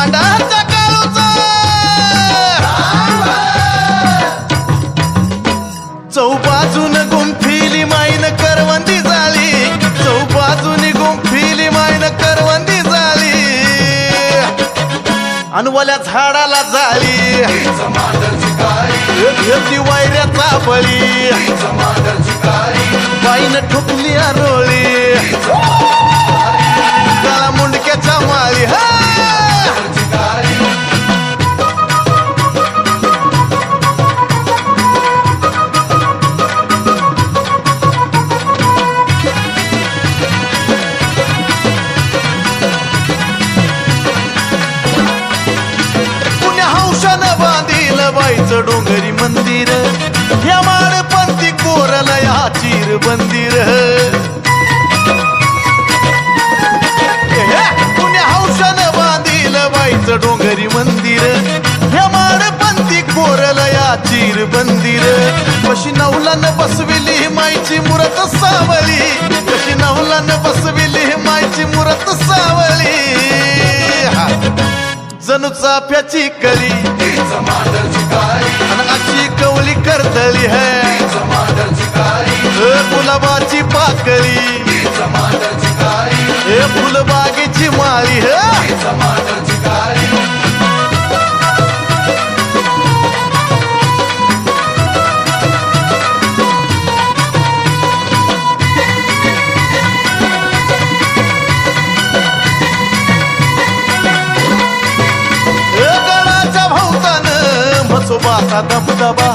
मांडाचा काळूचा चौबाजून गुंफिली माईन करवंदी झाली चौबाजूनी गुंफिली माईन करवंदी झाली अनवल्या झाडाला झाली ती वायऱ्याचा बळी बाईनं ठोकली आरोळी काळा मुंडक्याच्या माळी हा बाईचं डोंगरी मंदिर या माळपंथी कोरला या चिर बंदिर पुण्या हौशानं बांधील बाईचं डोंगरी मंदिर या माळपंथी कोरला या चिर बंदिर कशी नवलानं बसविली माईची मूरत सावली कशी नवलानं बसविली माईची मूरत सावली जणू चाफ्याची कली अशी कवली करतली है गुलाबाची पाकळी फुलबागेची माळी सोबाचा दबदबा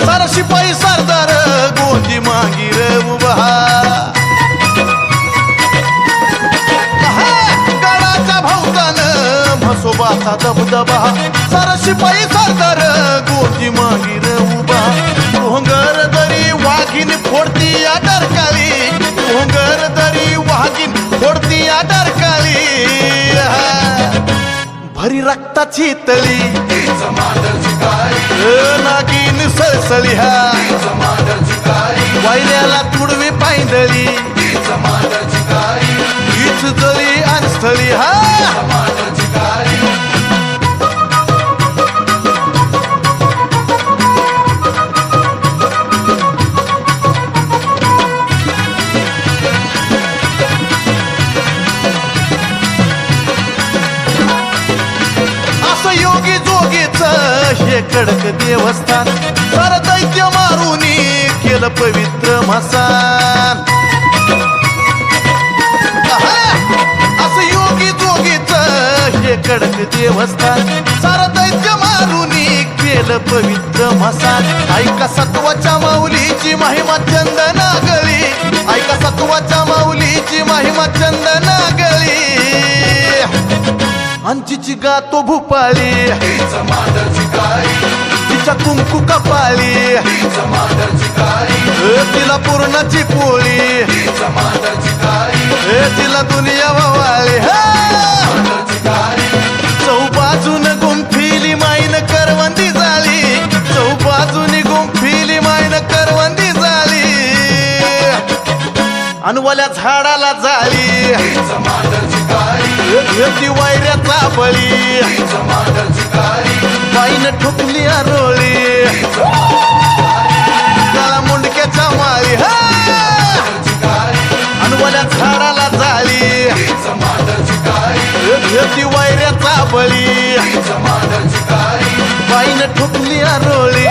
सारा शिपाई सरदार गोंदी मांगीर उभा गडाच्या भोवतान म्हसोबाचा दबदबा सारा शिपाई सरदार गोंदी मांगीर उभा भोंगर दरी वाघीन फोडती या डरकाळी भोंगर दरी वाघीन फोडती या डरकाळी भरी रक्ताची तळी नागिन सळसळी हा वायऱ्याला तुडवी पायंदळी हीच जळी अनस्थळी हा योगी जोगीच हे कडक देवस्थान सार दैत्य मारुनी केलं पवित्र मसान असं योगी जोगीच हे कडक देवस्थान सार दैत्य मारुनी केलं पवित्र मसान ऐका सत्वाच्या माऊलीची महिमा चंदना गळी ऐका सत्वाच्या माऊलीची महिमा चंदना गळी अंजीची गातो भूपाळी तिच्या कुंकू कपाळी तिला पूर्णाची पोळी तिला दुनिया वावाळी चौबाजून गुंफिली माईन करवंदी झाली चौबाजूनी गुंफिली माईन करवंदी झाली अनवल्या झाडाला झाली ती वायऱ्याचा बळी बाईनं ठोकली आरोळी काळा मुंडक्याच्या माळी अनवल्या झाडाला झाली ती वायऱ्याचा बळी बाईनं ठोकली आरोळी